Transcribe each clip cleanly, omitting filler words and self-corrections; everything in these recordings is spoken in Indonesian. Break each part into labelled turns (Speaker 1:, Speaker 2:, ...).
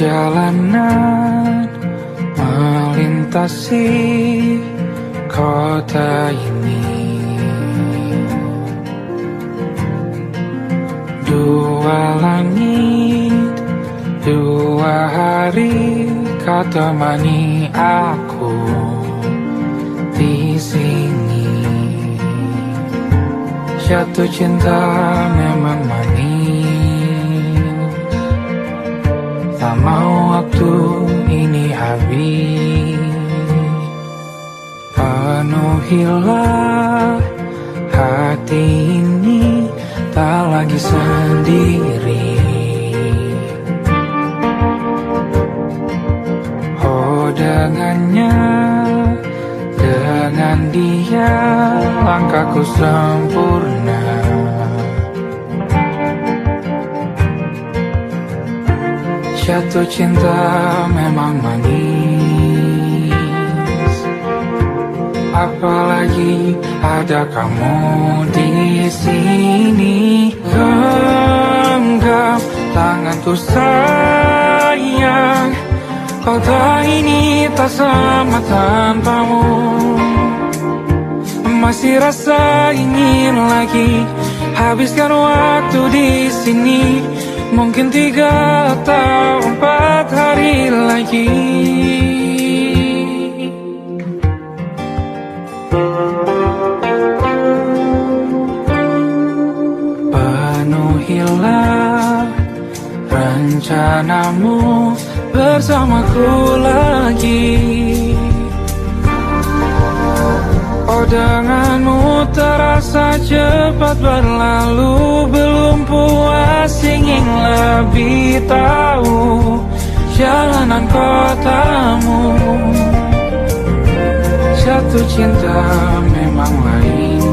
Speaker 1: Perjalanan melintasi kota ini, dua langit, dua hari kau temani aku di sini. Jatuh cinta memang manis, tak mau waktu ini habis. Penuhilah hati ini, tak lagi sendiri. Oh dengannya, dengan dia langkahku sempurna. Jatuh cinta memang manis, apalagi ada kamu di sini. Genggam tanganku sayang, kota ini tak sama tanpamu. Masih rasa ingin lagi habiskan waktu di sini. Mungkin 3 atau 4 hari lagi. Penuhilah rencanamu bersamaku lagi. Oh denganmu terasa cepat berlalu, belum puas ingin lebih tahu jalanan kotamu. Jatuh cinta memang lain,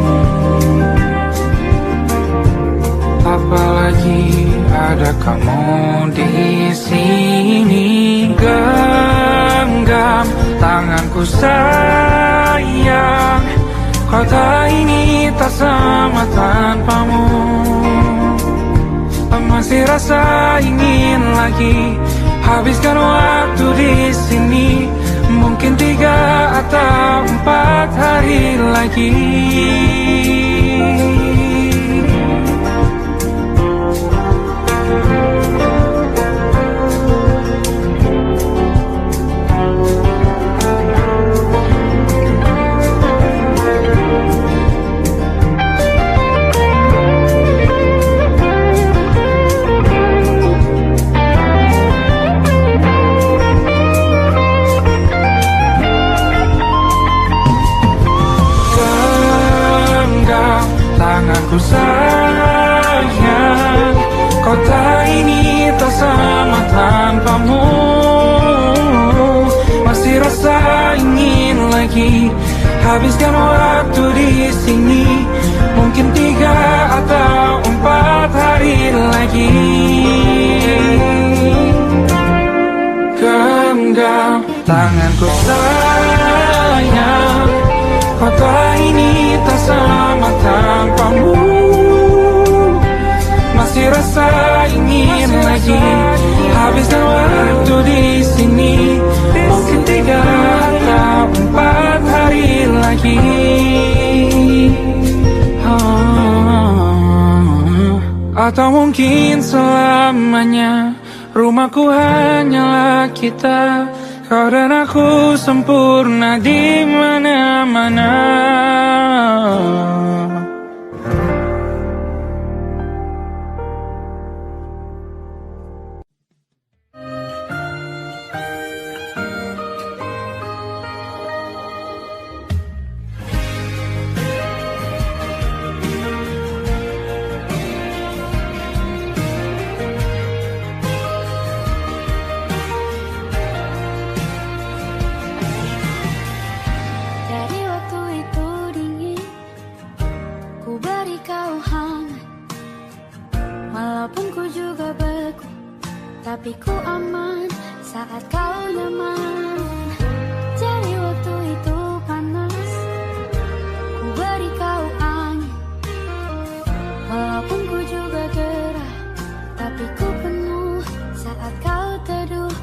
Speaker 1: apalagi ada kamu di sini. Genggam tanganku sayang, kota ini tak sama tanpamu. Masih rasa ingin lagi habiskan waktu di sini. Mungkin 3 atau 4 hari lagi. Tanganku sayang, kota ini tak sama tanpamu. Masih rasa ingin lagi habiskan waktu di sini. Mungkin 3 atau 4 hari lagi. Genggam tanganku sayang, kota ini tak sama tanpamu. Masih rasa ingin lagi habiskan waktu di sini. Mungkin 3 atau 4 hari lagi. Atau mungkin selamanya. Rumahku hanyalah kita, kau dan aku sempurna di mana-mana.
Speaker 2: Tapi ku aman saat kau nyaman. Jadi waktu itu panas, ku beri kau angin. Walaupun ku juga gerah, tapi ku penuh saat kau teduh.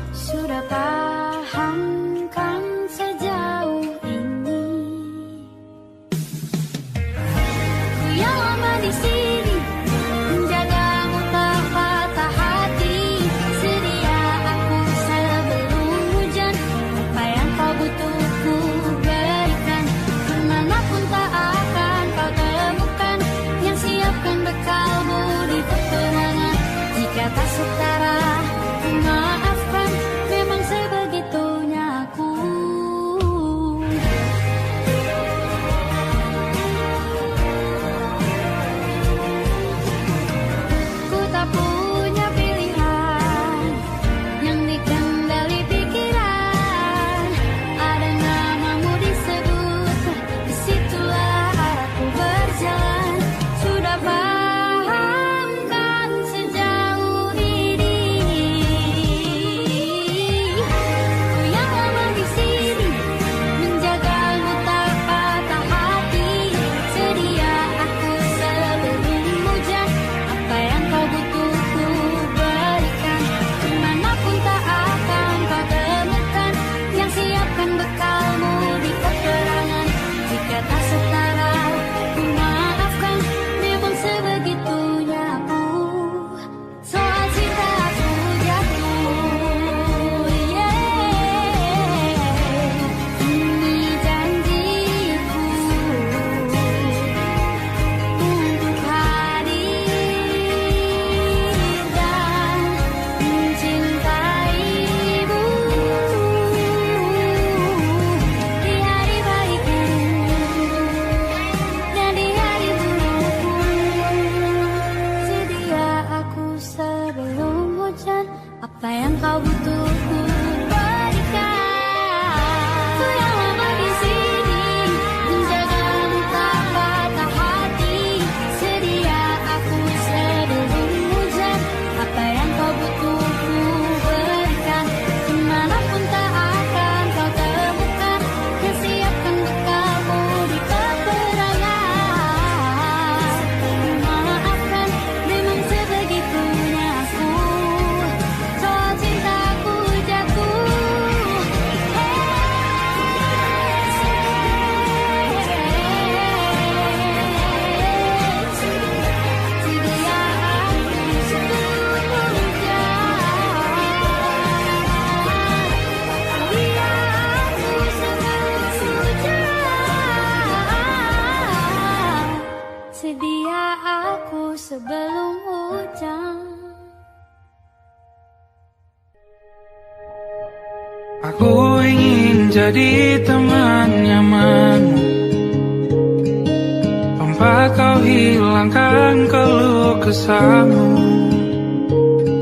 Speaker 1: Aku ingin jadi teman nyamanmu, tempat kau hilangkan keluh kesahmu.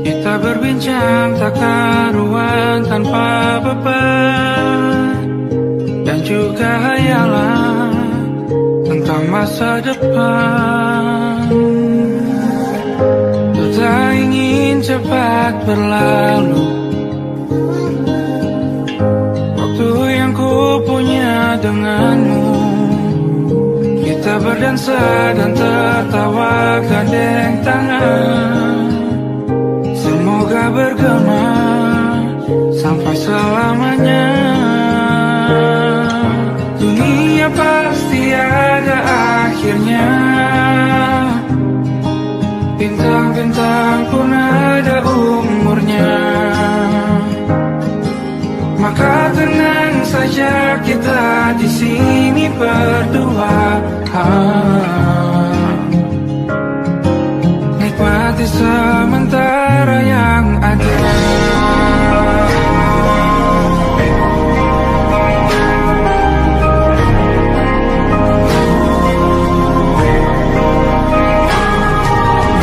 Speaker 1: Kita berbincang tak karuan tanpa beban, dan juga hayalan tentang masa depan. Ku tak ingin cepat berlalu waktu yang ku punya denganmu. Kita berdansa dan tertawa gandeng tangan. Semoga bergema sampai selamanya. Dunia pasti ada akhirnya, bintang-bintang pun ada umurnya. Maka tenang saja kita di sini berdua. Nikmati sementara yang ada.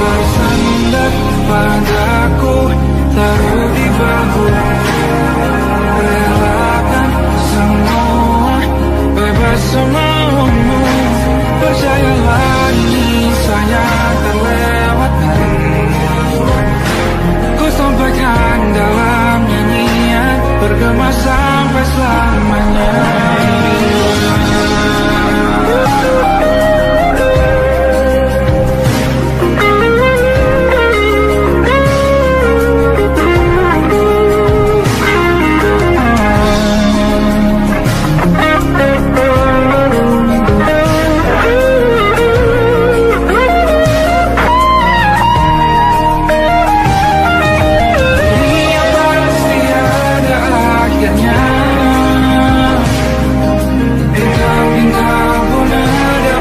Speaker 1: Bersandar padaku, taruh di bahu, relakan semua, bebas semaumu. Percayalah ini saya terlewatkan. Ku sampaikan dalam nyanyian, bergema sampai selamanya. Bintang-bintang pun ada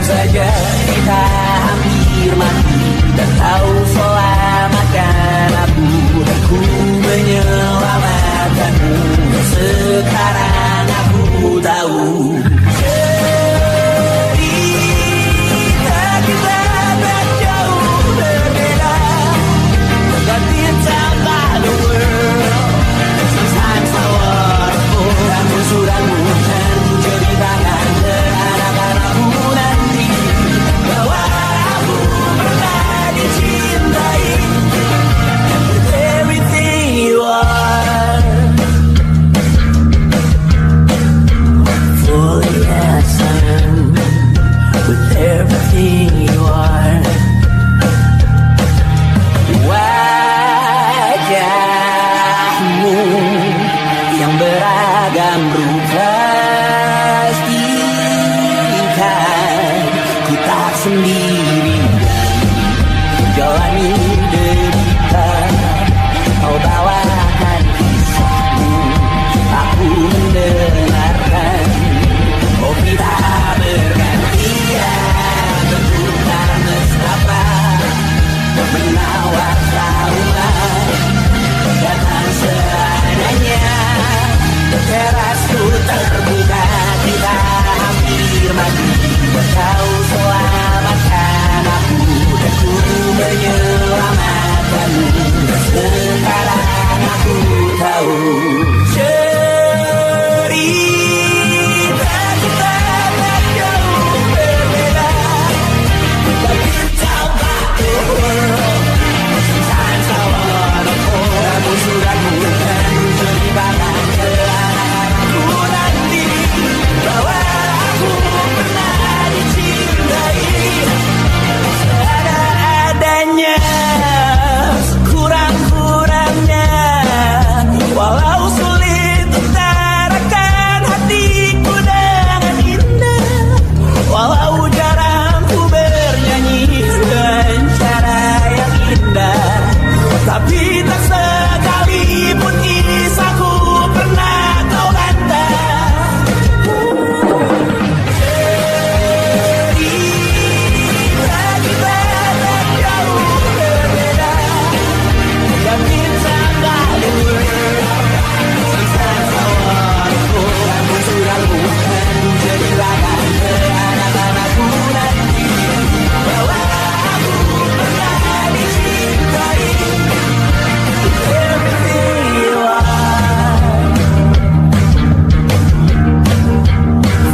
Speaker 3: saja kita hampir mati, dan kau selamatkan aku, dan ku menyelamatkanmu. Sekarang aku tahu cerita kita tak jauh berbeda. But it's about the world. Sometimes I wonder, dan musuh-musuhmu dan ku ceritakan ke anak-anakku nanti bahwa aku pernah dicintai. And with everything you are, fully as I am. With everything you are, wajahmu yang beragam rupa pastikan ku tak sendiri jalani derita. Kau bawakan kisahmu, aku mendengarkan. Oh kita bergantian bentukan nestapa menawar trauma. Datang seadanya, terasku terbuka, kita hampir mati. Kau selamatkan aku, dan ku menyelamatkanmu. Sekarang aku tahu cerita kita tak jauh berbeda. But it's about the world. Sometimes I wanna fall. Dan musuh-musuhmu dan ku ceritakan ke anak-anakku nanti bahwa aku pernah dicintai. Seadanya, kurang-kurangnya, walau sulit utarakan hatiku dengan indah, walau jarang ku bernyanyi dengan cara yang indah, tapi tak sekalipun kisahku pernah kau bantah. Cerita kita tak jauh berbeda, but it's about the world. Sometimes I wanna go. Dan musuh-musuhmu dan ku ceritakan ke anak-anakku nanti bahwa aku pernah dicintai. Everything you are,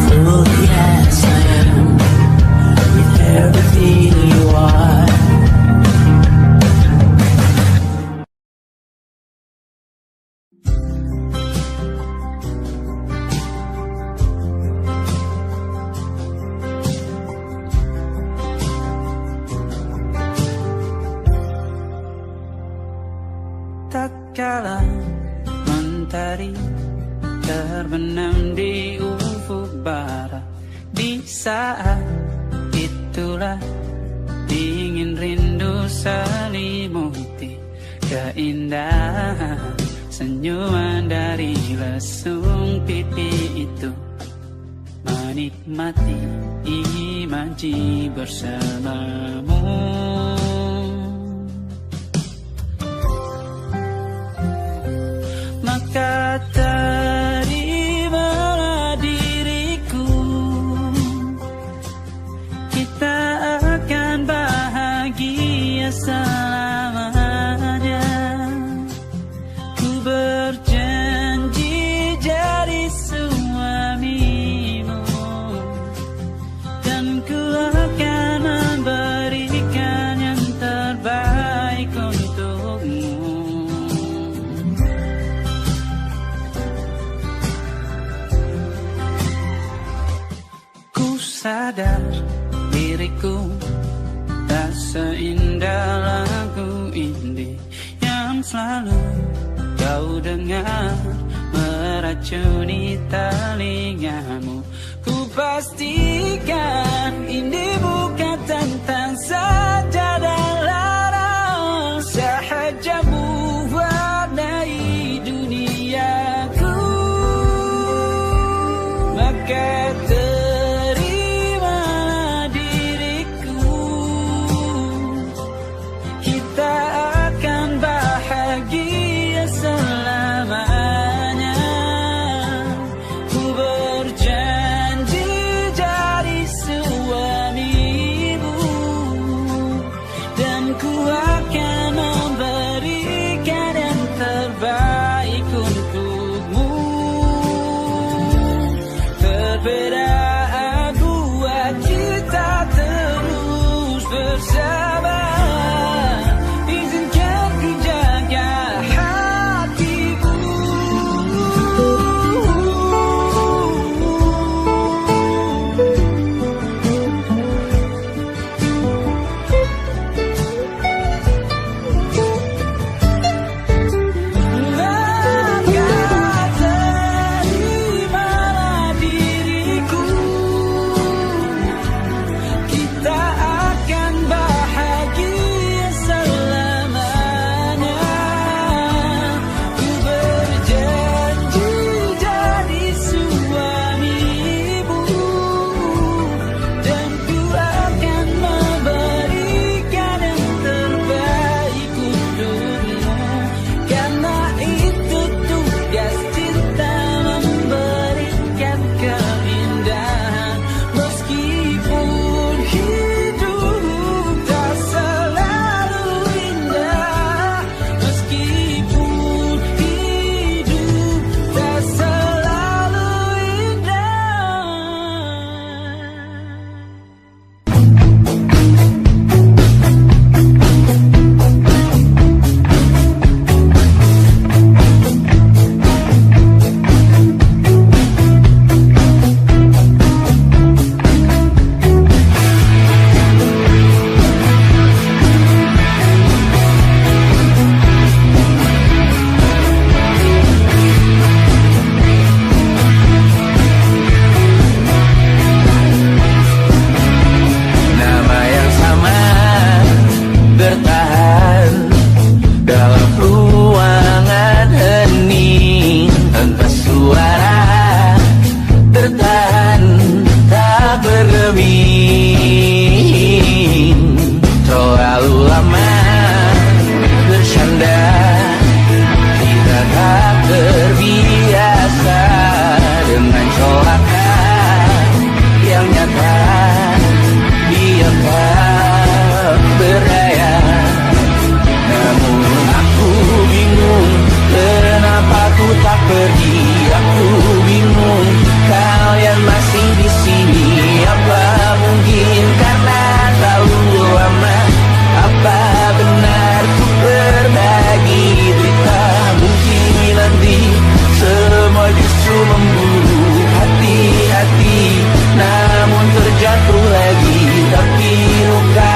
Speaker 3: fully as I am. With everything you are.
Speaker 4: Tak kala mentari terbenam di ufuk barat, di saat itulah dingin rindu selimuti keindahan senyuman dari lesung pipi itu, menikmati imaji bersamamu. Maka terimalah diriku, kita akan bahagia selamanya. Ku berjanji jadi suamimu, dan ku akan memberikan yang terbaik untukmu. Sadar diriku tak seindah lagu indie yang selalu kau dengar meracuni telingamu. Ku pastikan ini bukan tentang sajadah larang, sahaja mewarnai duniaku. Maka terimalah diriku,
Speaker 3: cermin. Terlalu lama bersandar, kita tak terbiasa dengan colakan yang nyata. Diam tak berdaya, namun aku bingung kenapa ku tak pergi. Aku bingung kalian masih di sini. Apa mungkin karena terlalu lama? Apa benar ku berbagi cerita? Mungkin nanti semua justru memburu hati-hati, namun terjatuh lagi. Tapi luka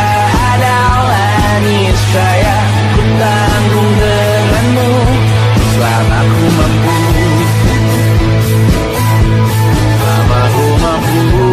Speaker 3: adalah niscaya ku tanggung denganmu selama ku mampu. Selama ku mampu.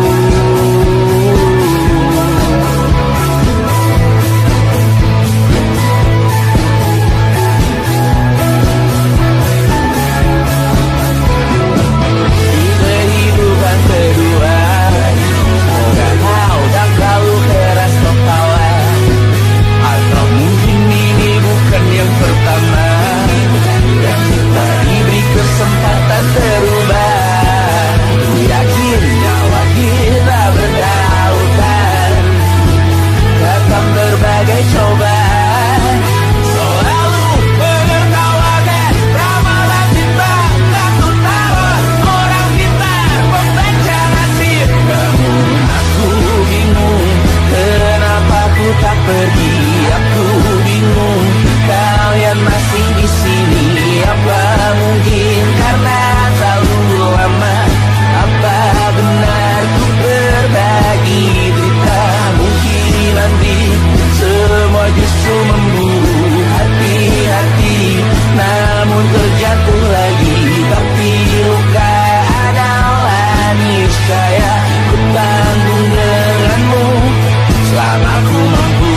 Speaker 3: Kesempatan terubah, yakin nyawa kita berdautan. Datang berbagai cobaan, selalu menertawakan ramalan cinta. Aku tahu orang kita membaca nasib, namun aku bingung kenapa ku tak pergi. Aku bingung kalian masih di sini. Apa mungkin karena terlalu lama? Apa benar ku berbagi cerita? Mungkin nanti semua justru memburu hati-hati, namun terjatuh lagi. Tapi luka adalah niscaya ku tanggung denganmu selama ku mampu.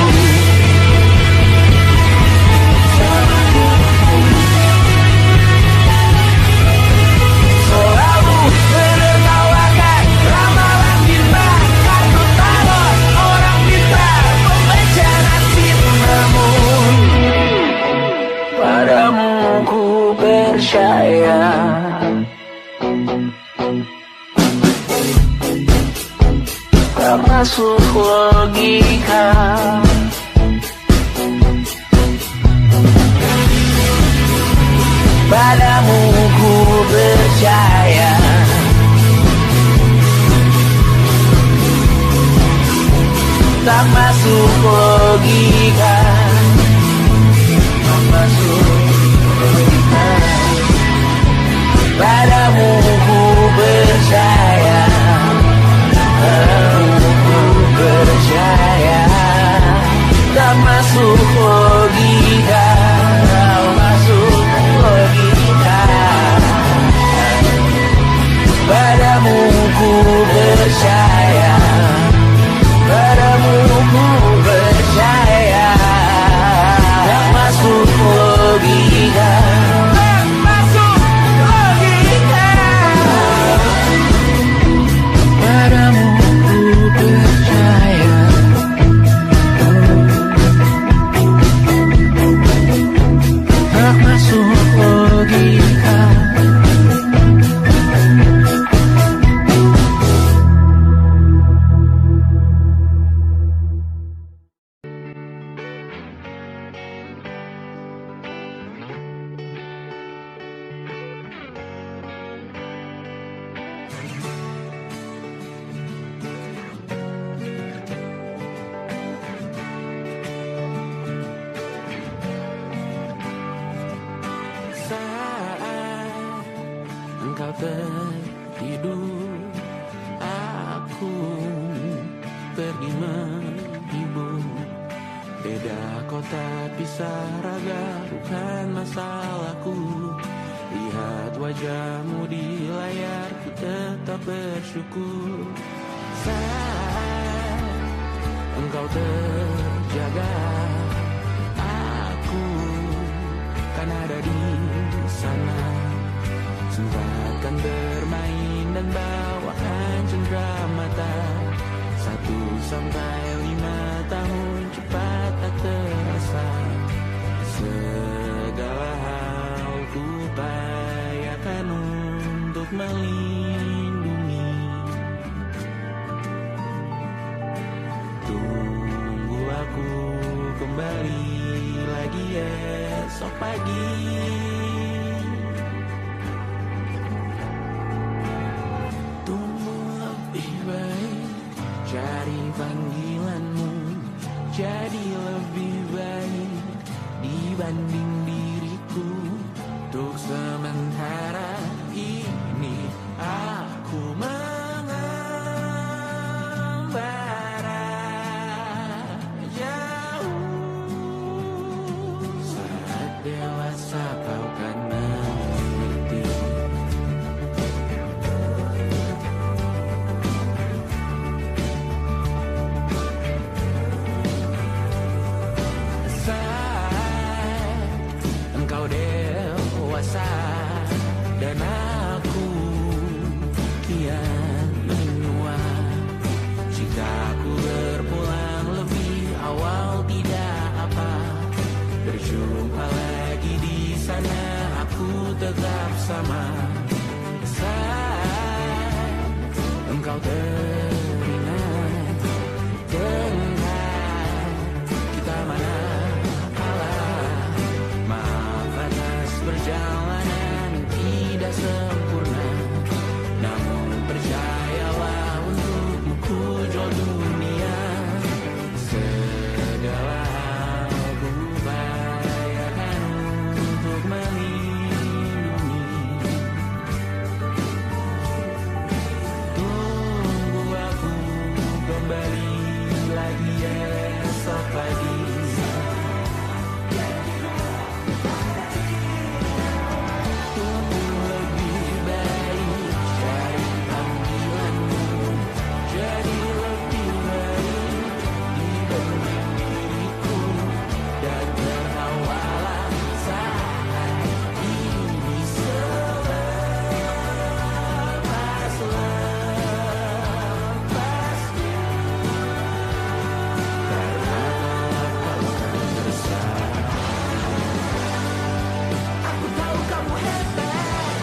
Speaker 3: Padamu ku percaya, tak masuk logika. Padamu ku percaya, tak masuk logika. Padamu ku percaya, padamu ku percaya, tak masuk logika, tak masuk logika. Padamu ku percaya, padamu ku percaya, tak masuk logika.
Speaker 1: Engkau tertidur, aku pergi menghibur. Beda kota pisah raga, bukan masalahku. Lihat wajahmu di layar, ku tetap bersyukur. Saat engkau terjaga, aku kan ada di sana. Sempatkan bermain dan bawakan cendera mata.
Speaker 3: lagi. Tumbuh lebih baik, cari panggilanmu. Jadi lebih baik dibanding diriku. Untuk sementara ini aku mengembara jauh. Saat dewasa kau kan mengerti. Saat engkau dewasa dan aku kian menua. Jika aku berpulang lebih awal tidak apa. Berjumpa lagi di sana, aku tetap sama. Saat engkau teringat dengan kita mana kalah. Maaf atas perjalanan tidak sempurna, namun percayalah untukmu ku jual dunia. Segala hal ku bayarkan untuk melindungi. Tunggu aku kembali lagi esok pagi. Tumbuh lebih baik, cari panggilanmu. Jadi lebih baik dibanding diriku. Dan tertawalah saat ini selepas-lepasnya. Karena kau kan bersama. Aku tahu kamu hebat,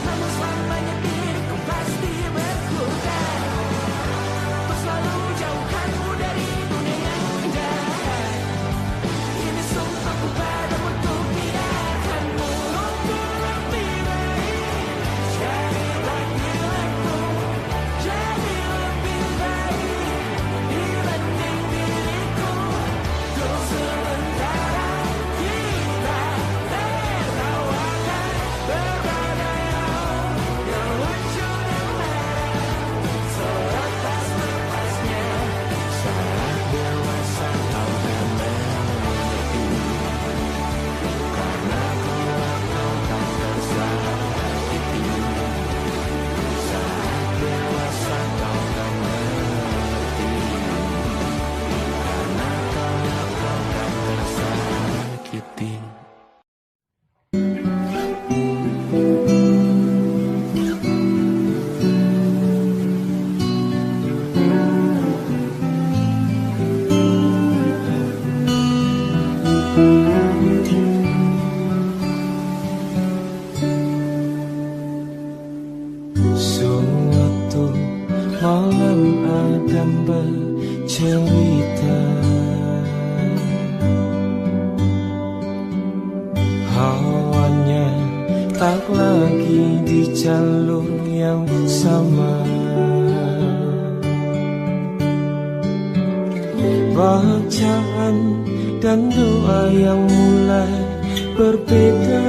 Speaker 3: namun selamanya diriku pasti berkurang. Kau selalu jauhkanmu dari dunia yang jahat. Ini sumpahku padamu untuk biarkanmu. Untuk lebih baik, cari panggilanmu. Jadi lebih baik dibanding diriku. Untuk sementara kita tertawakan berbagai hal yang lucu dan marah. Selepas-lepasnya, saat dewasa kau kan mengerti. Karena kelak kau kan tersakiti. Saat dewasa kau kan mengerti. Karena kelak kau kan tersakiti. Suatu malam Adam bercerita, hawanya tak lagi di jalur yang sama. Bacaan dan doa yang mulai berbeda.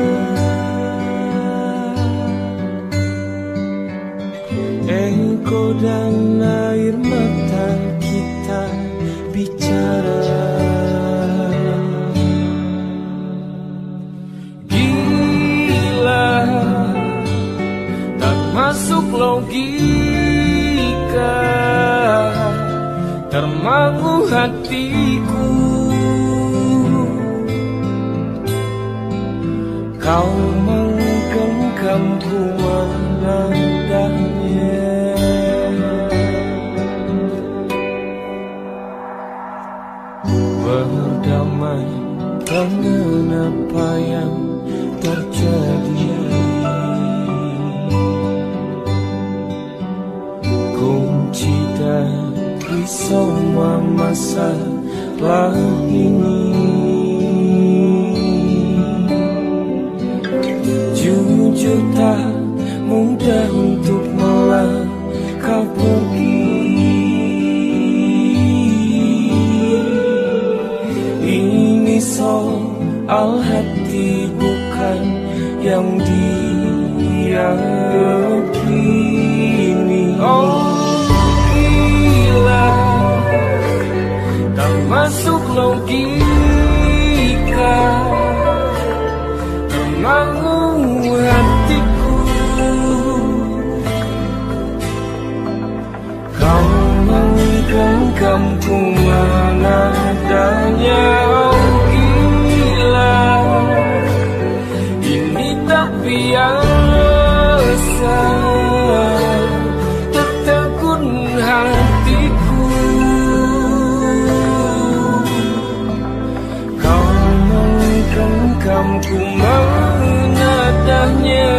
Speaker 3: Engkau dan air mata kita bicara. Gila, tak masuk logika, termangu hatiku. Kau menggenggamku menandanya. Berdamai dengan apa yang terjadi. Kunci dari semua masalah ini
Speaker 1: Ini soal hati bukan yang diyakini. Oh gila, tak masuk logika, termangu hatiku. Kau menggenggamku mana adanya. Oh gila, ini tak biasa, tertegun hatiku. Kau menggenggamku mana adanya.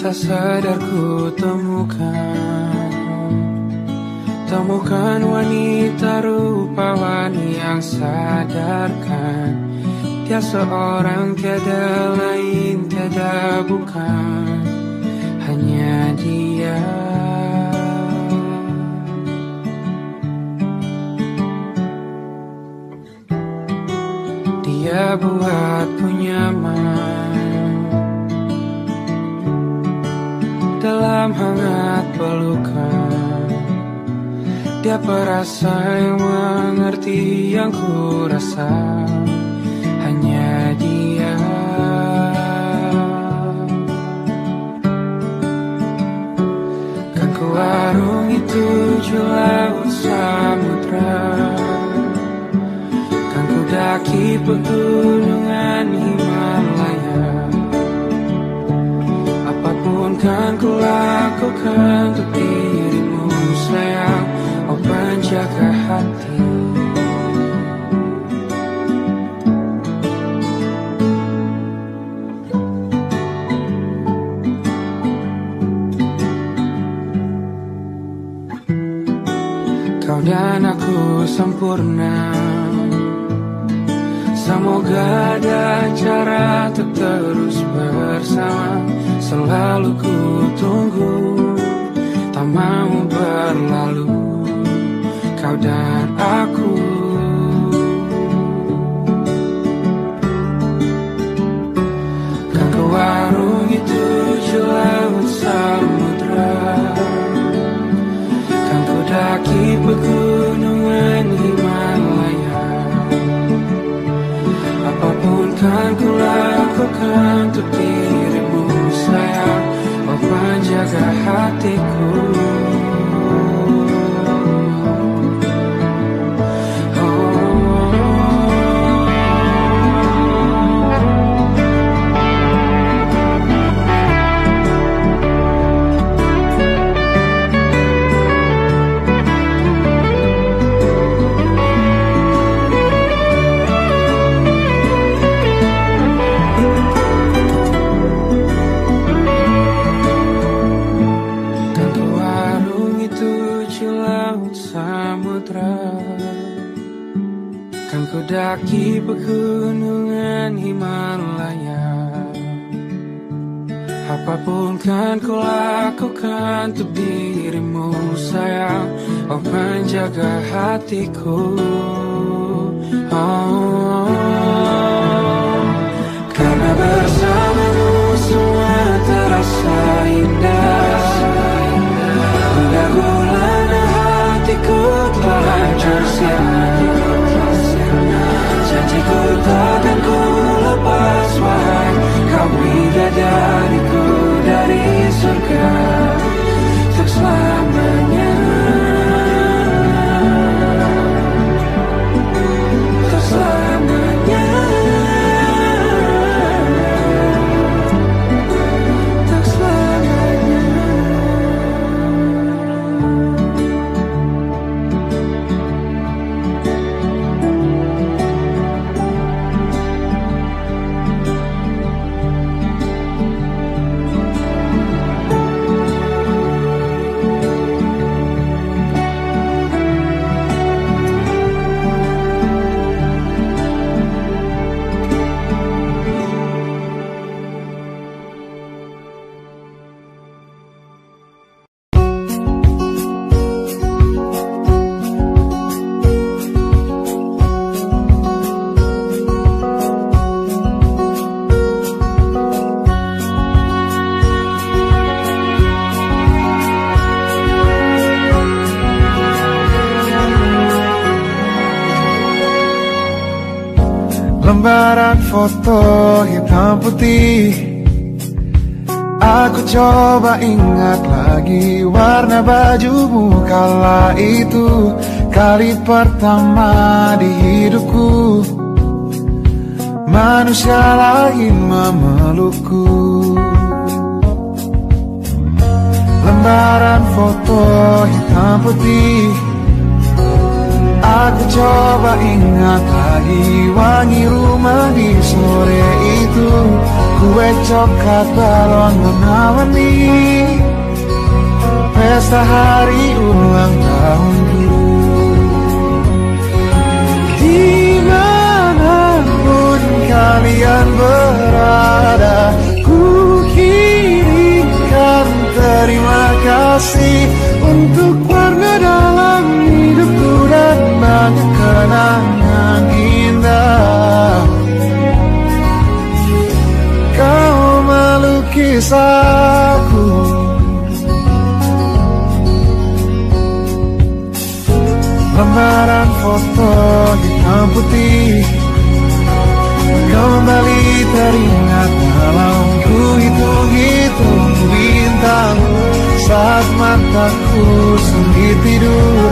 Speaker 1: Tak sadar ku temukan wanita rupawan yang sadarkan dia seorang, tiada lain, tiada bukan, hanya dia. Dia buatku nyaman dalam hangat pelukan. Dia perasa yang mengerti yang ku rasa, hanya dia. Kan ku arungi tujuh laut samudra, kan ku daki pegunungan Himalaya. Apapun kan ku lakukan untuk dirimu sayang, oh penjaga hati. Kau dan aku sempurna, semoga ada cara untuk terus bersama. Selalu ku tunggu, tak mau berlalu, kau dan aku. Kan ku arungi tujuh laut samudra, kan ku daki pegunungan Himalaya. Apapun kan ku lakukan untuk dirimu sayang, oh penjaga hatiku. gunungan Himalaya. Apapun kan ku lakukan untuk dirimu sayang, oh penjaga hatiku. Oh, karena bersamamu semua terasa indah. Hingga gulana hatiku telah tersiap. Janjiku takkan ku lepas, wahai kau bidadariku dari surga untuk selamanya. Untuk selamanya. Untuk selamanya.
Speaker 5: Lembaran foto hitam putih, aku coba ingat lagi warna bajumu kala itu. Kali pertama di hidupku manusia lain memelukku. Lembaran foto hitam putih, aku coba ingat lagi wangi rumah di sore itu. Kue coklat balon warna-warni, pesta hari ulang tahunku. Dimanapun kalian berada, ku kirimkan terima kasih untuk warna dalam hidupku dan banyak kenangan indah. Kau melukis aku, lembaran foto hitam putih kembali teringat dalam ku hitung-hitung bintang saat mataku sempit tidur.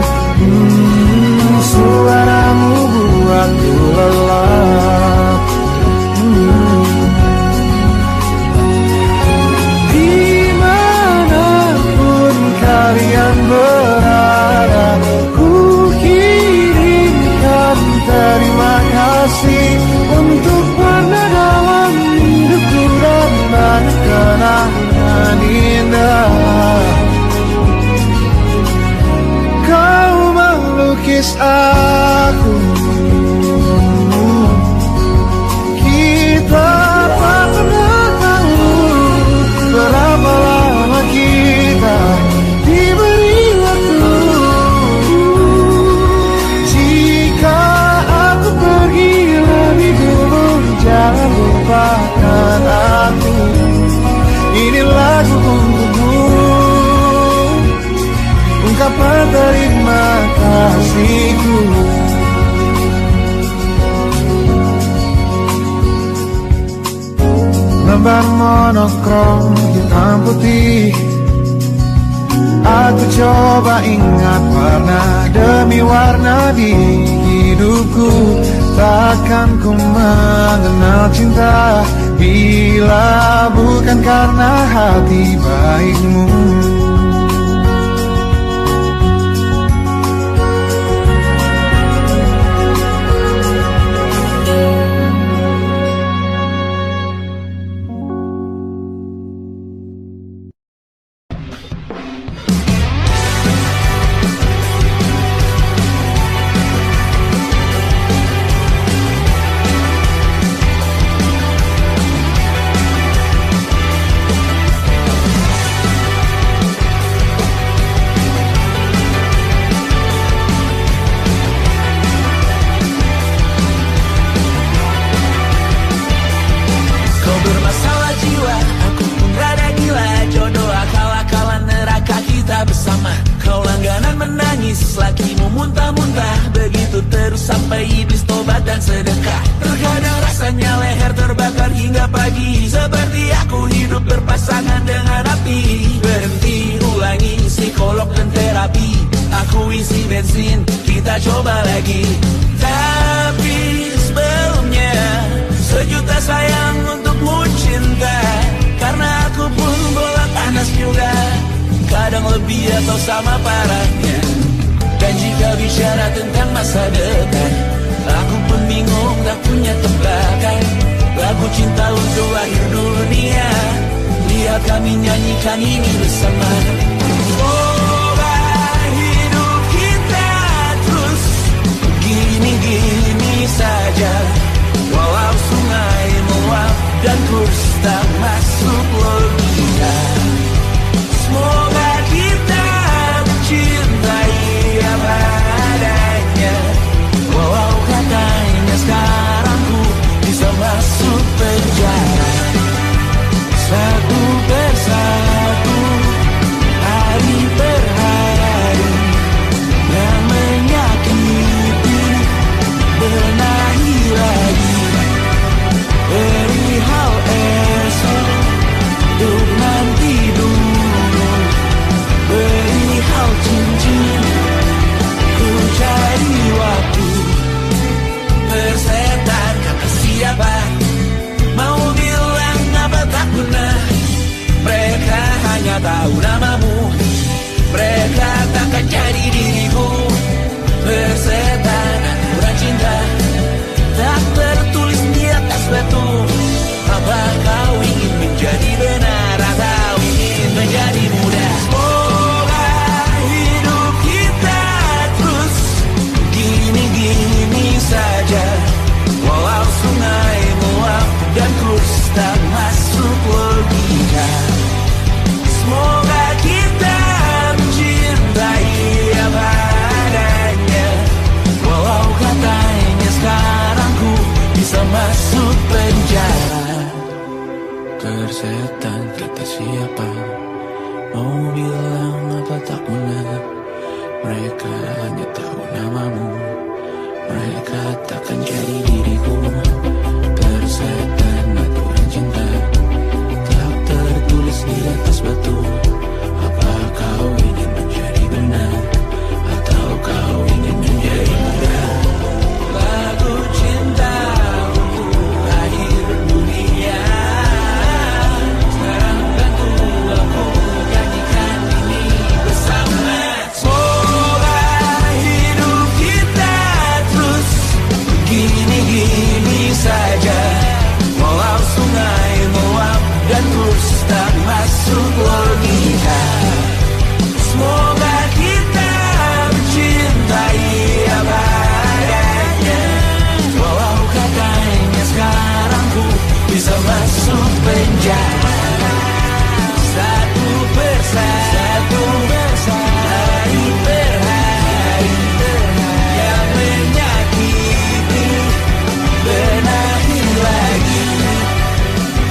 Speaker 5: Suaramu buatku lelap. Dimanapun kalian berada, ku kirimkan terima kasih untuk warna dalam hidupku dan banyak kenangan indah. Kau melukis aku, kita tak pernah tahu berapa lama kita diberi waktu. Jika aku pergi lebih dulu, jangan lupakan aku. Ini lagu untukmu, ungkapan terima kasihku. Lembar monokrom hitam putih, aku coba ingat warna demi warna di hidupku. Takkan ku mengenal cinta bila bukan karena hati baikmu.
Speaker 3: nangis, lakimu muntah-muntah. Begitu terus sampai iblis tobat dan sedekah. Terkadang rasanya leher terbakar hingga pagi, seperti aku hidup berpasangan dengan api. Berhenti, ulangi psikolog dan terapi. Aku isi bensin, kita coba lagi. Tapi sebelumnya, sejuta sayang untukmu cinta. Karena aku pun bola panas juga, kadang lebih atau sama parahnya. Dan jika bicara tentang masa depan, aku pun bingung tak punya tebakan. Lagu cinta untuk akhir dunia, lihat kami nyanyikan ini bersama. Semoga hidup kita terus gini-gini saja, walau sungai meluap dan kurs tak masuk logika. Semoga kita mencintai apa adanya, walau katanya sekarang ku bisa masuk penjara. Satu persatu, hari per hari, yang menyakiti benahi lagi. Perihal esok, untuk nanti dulu. Perihal cincin, ku cari waktu. Persetan kata siapa, mau bilang apa tak guna. Mereka hanya tahu namamu, mereka takkan jadi diriku. Persetan aturan cinta, tak tertulis di atas batu. Apa kau ingin menjadi benar atau ingin menjadi muda? Semoga hidup kita terus gini-gini saja, walau sungai meluap dan kurs tak masuk logika. Semoga kita mencintai apa adanya, walau katanya sekarang ku bisa masuk penjara. Tersetan kata siapa, mau bilang apa tak guna. Mereka hanya tahu namamu, mereka takkan jadi diriku. Tersetan aturan cinta, tak tertulis di atas batu. Apa kau ingin menjadi benar atau kau ingin menjadi muda? Lagu cinta untuk akhir dunia, sekarang bantu aku nyanyikan ini bersama. Semoga hidup kita terus gini-gini saja, walau sungai meluap dan kurs tak masuk logika. Semoga kita mencintai apa adanya, walau katanya sekarang ku bisa masuk penjara. Satu persatu, hari per hari, yang menyakiti benahi lagi.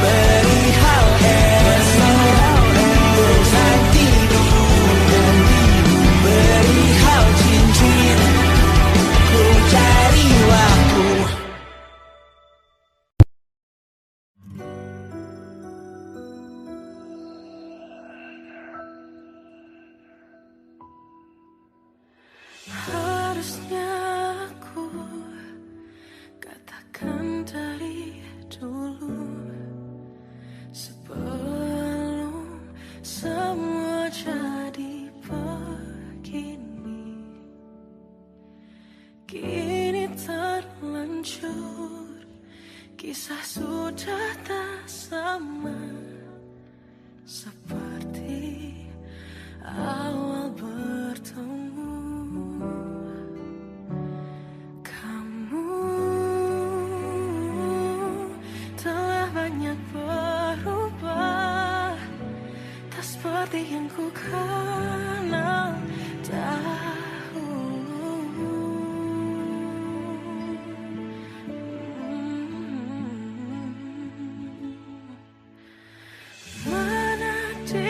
Speaker 3: Perihal esok, untuk nanti dulu. Perihal cincin, ku cari waktu.
Speaker 6: Harusnya aku katakan dari dulu, sebelum semua jadi begini. Kini terlanjur, kisah sudah tak sama seperti awal bertemu. Kamu telah banyak berubah, tak seperti yang ku kenal dahulu. Mana dia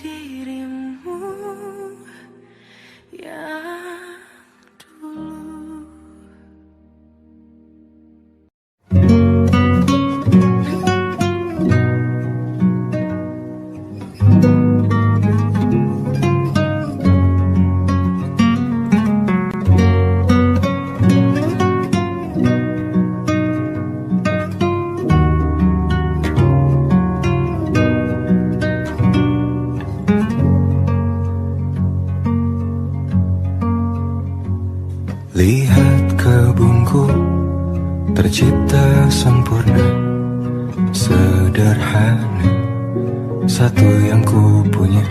Speaker 6: dirimu yang dulu.
Speaker 5: Lihat kebunku tercipta sempurna, sederhana, satu yang ku punya.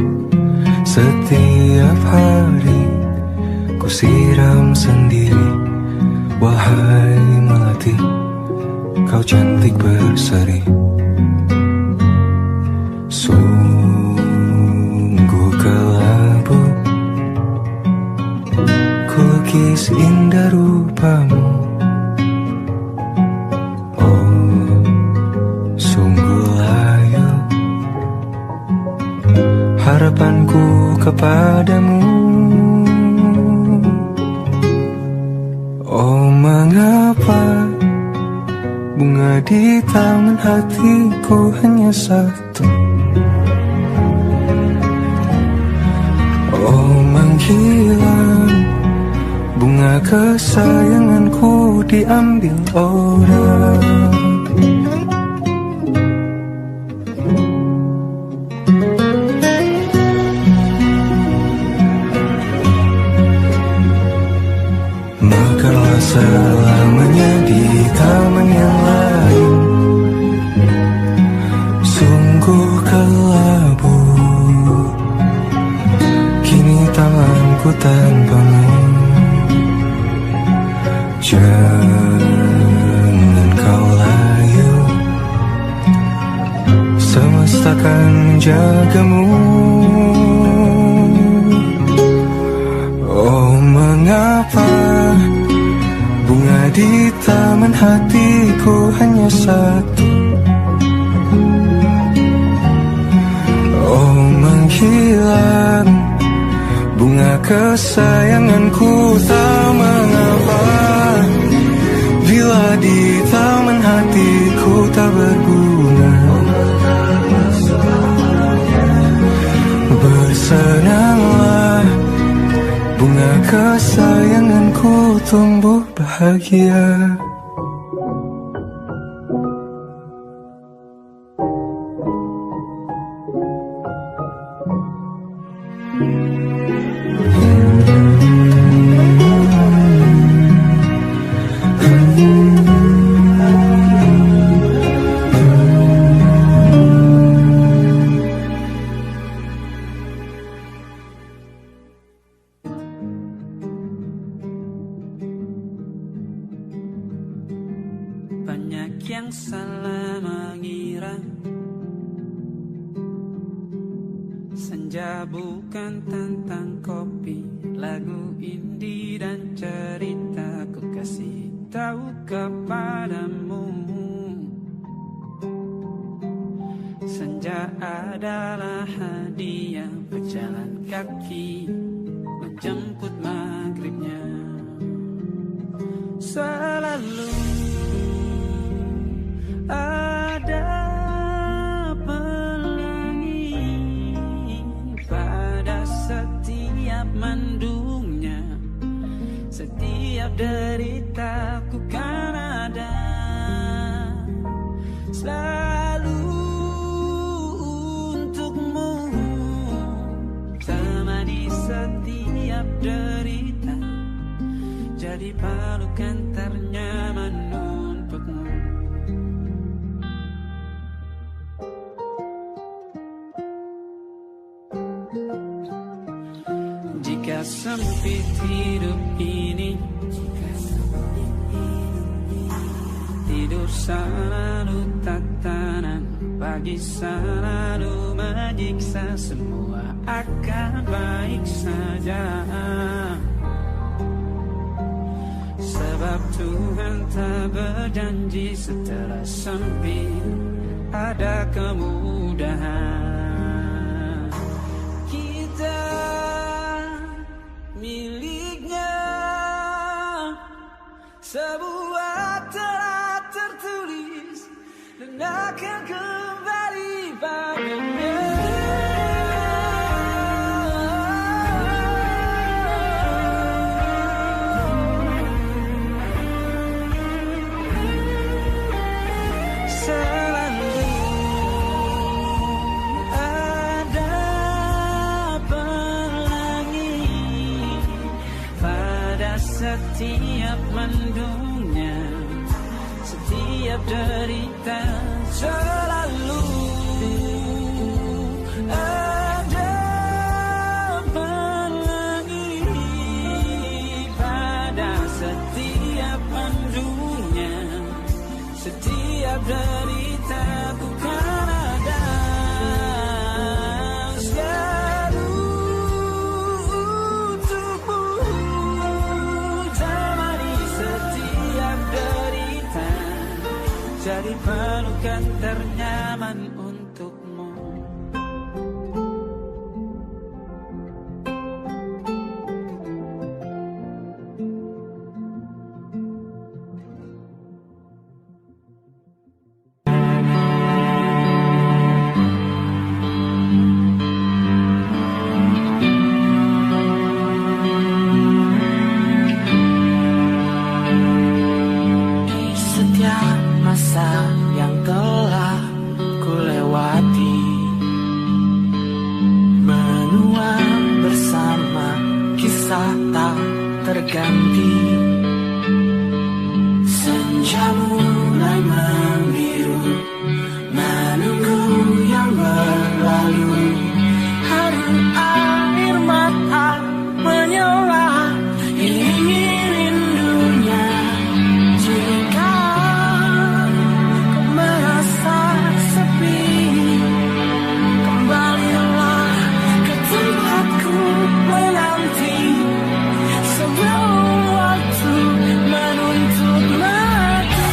Speaker 5: Setiap hari ku siram sendiri. Wahai melati, kau cantik berseri. Sungguh kelabu kulukis indah rupamu. Oh, sungguh layu harapanku kepadamu. Oh, mengapa bunga di taman hatiku hanya satu? Oh, menghilang bunga kesayanganku diambil orang. Mekarlah selamanya di taman yang lain. Sungguh kelabu kini tamanku tanpamu. Jangan kau layu, semesta akan menjagamu. Oh, mengapa bunga di taman hatiku hanya satu? Oh, menghilang bunga kesayanganku, tak mengapa bila di taman hatiku tak berbunga. Bersenanglah bunga kesayanganku tumbuh bahagia.
Speaker 4: Banyak yang salah mengira senja bukan tentang kopi, lagu indie dan cerita. Ku kasih tahu kepadamu, senja adalah hadiah berjalan kaki menjemput maghribnya. Selalu ada pelangi pada setiap mendungnya. Setiap deritaku kan ada selalu untukmu, temani setiap derita, jadi pelukan ternyaman untukmu. Jika sempit hidup ini, tidur selalu tatanan, pagi selalu menyiksa, semua akan baik saja. Sebab Tuhan tak berjanji setelah sempit ada kemudahan. setiap mendungnya, setiap derita selalu ada pelangi pada setiap mendungnya, setiap derita ku kan ada selalu untukmu, temani setiap derita, jadi pelukan ternyaman untukmu.
Speaker 3: Setiap masa yang telah ku lewati, menua bersama kisah tak terganti. Senja mulai membiru, menunggu yang berlalu. Haru air mata menyala, ingin rindunya. Jika kau merasa sepi, kembalilah ke tempatku menanti sebelum waktu menuntut mati.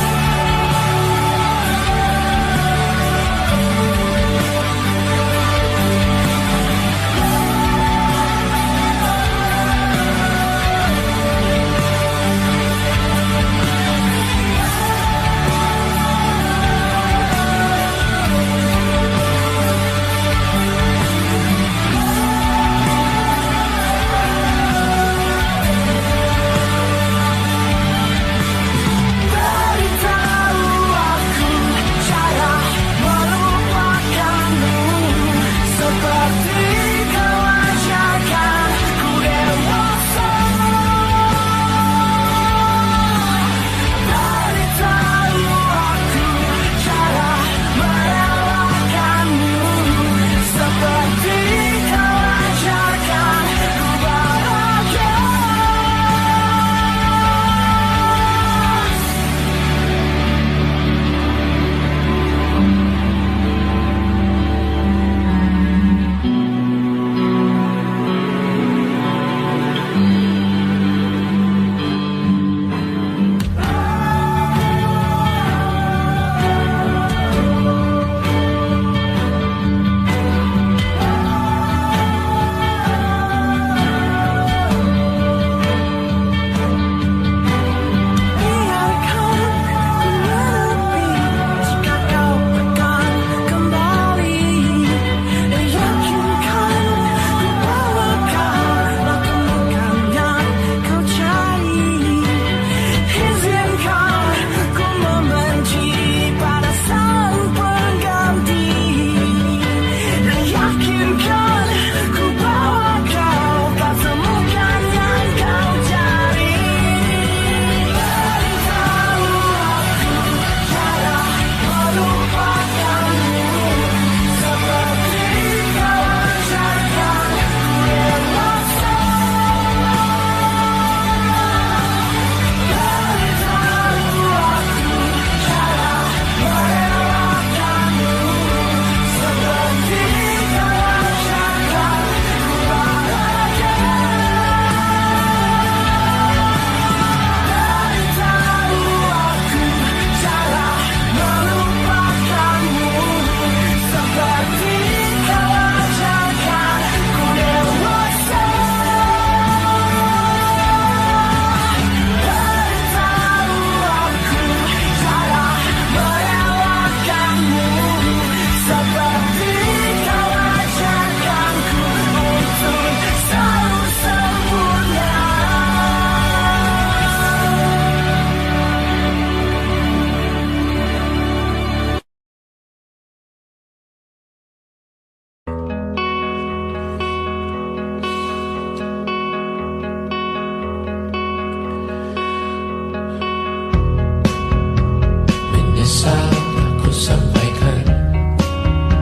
Speaker 7: sampaikan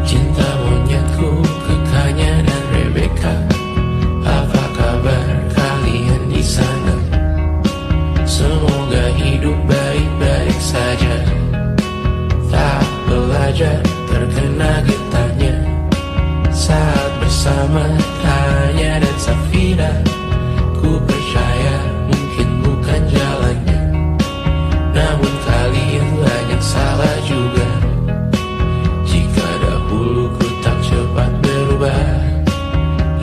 Speaker 7: cinta monyetku ke Kanya dan Rebecca. Apa kabar kalian di sana? Semoga hidup baik-baik saja. Tak belajar terkena getahnya saat bersama Kanya dan Safira. Ku percaya mungkin bukan jalannya, namun kalian banyak salah juga. Jika dahulu ku tak cepat berubah,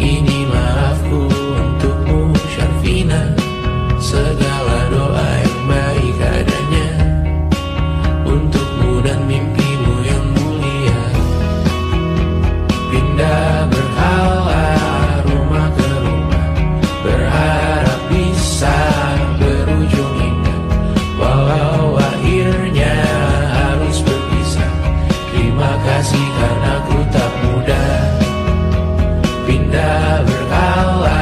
Speaker 7: ini maafku untukmu Syarfina. Segala doa yang baik adanya untukmu dan mimpimu yang mulia. Pindah berhala rumah ke rumah, berharap bisa berujung indah. Walau akhirnya harus berpisah, terima kasih karena ku tak mudah. Pindah berhala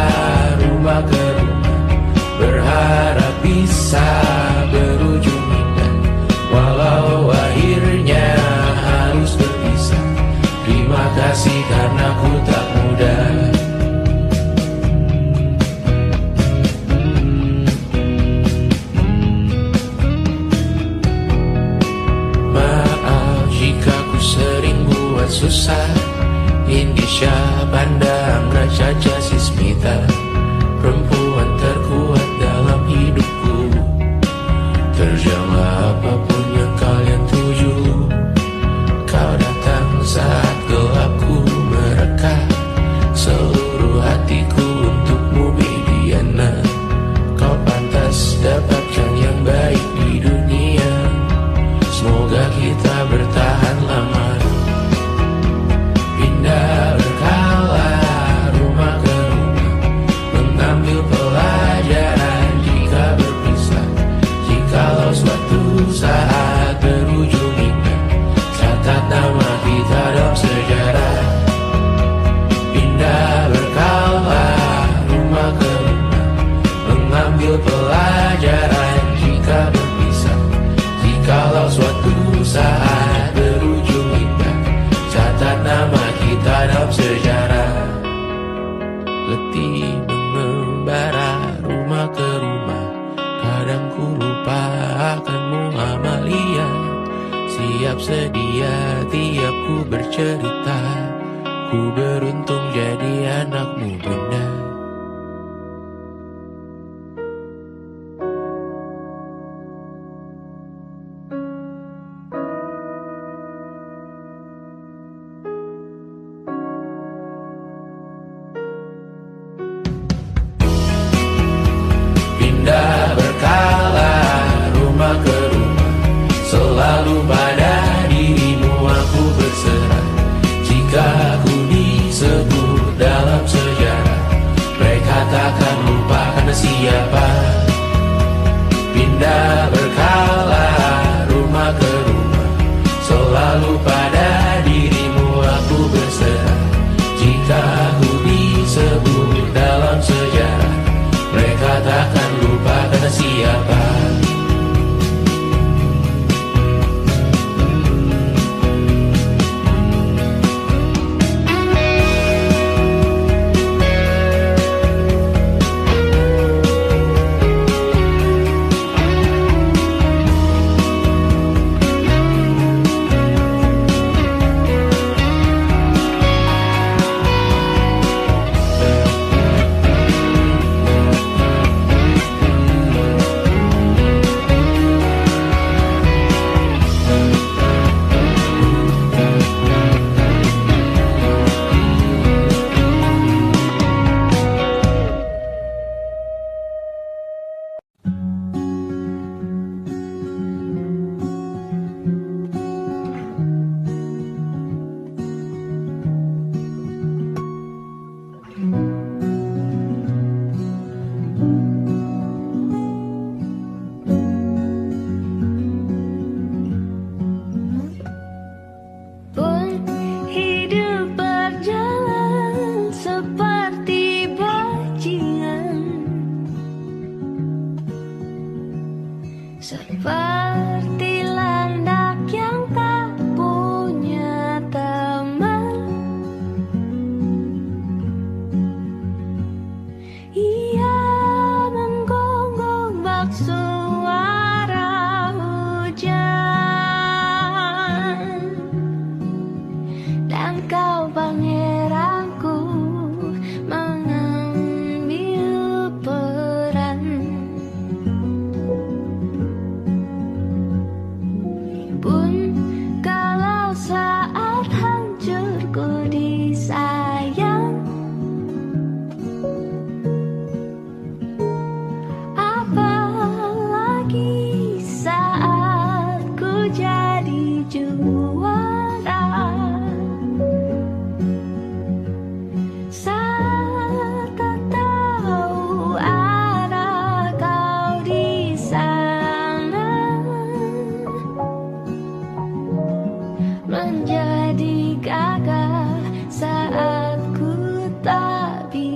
Speaker 7: rumah ke rumah, berharap bisa berujung indah. Walau akhirnya harus berpisah, terima kasih karena ku tak mudah. Maaf jika ku sering buat susah. Indisha pandang Caca Sismita, perempuan terkuat dalam hidupku. Terjanglah apapun yang kalian tuju. Kau datang saat gelapku mereka, seluruh hatiku untukmu Mediana. Kau pantas dapatkan yang baik di dunia. Semoga kita bertahan lama. Pindah berkala rumah ke rumah, mengambil pelajaran jika berpisah. Jikalau suatu saat berujung indah, catat nama kita dalam sejarah. Pindah berkala rumah ke rumah, mengambil pelajaran jika berpisah. Jikalau suatu saat berujung indah, catat nama kita dalam sejarah. Letih mengembara rumah ke rumah, kadang ku lupa akanmu Amalia. Siap sedia tiap ku bercerita, ku beruntung jadi anakmu Bunda. Pindah berkala rumah ke rumah, selalu pada dirimu aku berserah. Jika ku disebut dalam sejarah, mereka takkan lupa karena siapa. Pindah berkala rumah ke rumah, selalu pada dirimu aku berserah. Jika ku disebut dalam sejarah, mereka takkan lupa karena siapa.
Speaker 2: Seperti landak yang tak punya habis.